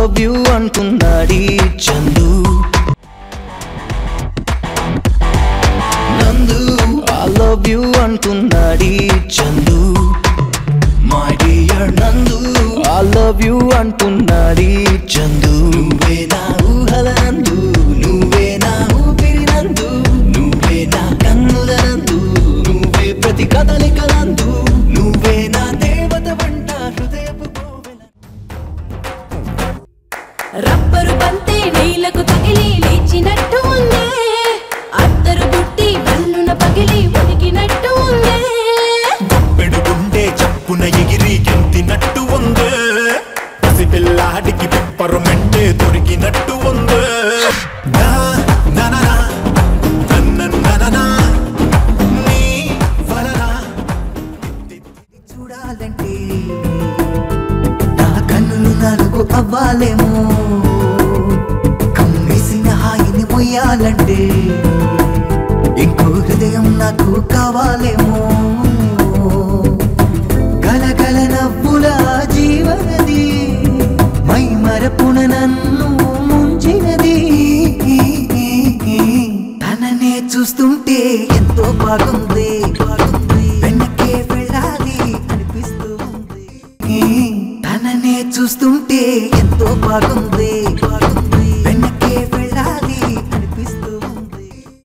love you అంటున్నాడి Chandu నందు I love you అంటున్నాడి Chandu my dear నందు I love you అంటున్నాడి Chandu నువ్వే నా ఊహల నందు నువ్వే నా ఊపిరి నందు నువ్వే నా కన్నుల నందు నువ్వే ప్రతి కదలిక నందు నువ్వే నా దేవత వంట హృదయపు కోవెల రబ్బరు బంతి నీలకు తగిలి లేచినట్టు ఉందే అత్తరు బుట్టి బల్లున పగిలి ఉడికినట్టు ఉందే పెడుగుండే చప్పున ఎగిరి గెంతినట్టు ఉందే పసిపిల్లాడికి పిప్పరమెంటే దొరికినట్టు ఉందే చూడాలంటే నా కన్నులు నాలుగు అవ్వాలేమో కమ్మేసిన హాయిని మొయ్యాలంటే ఇంకో హృదయం నాకు కావాలేమో గలగల నవ్వుల జీవనది మై మరపున నన్ను ముంచినది తననే చూస్తుంటే ఎంతో బాగుంది వెనకే వెళ్ళాలి అనిపిస్తూ ఉంది తననే చూస్తుంటే ఎంతో బాగుంది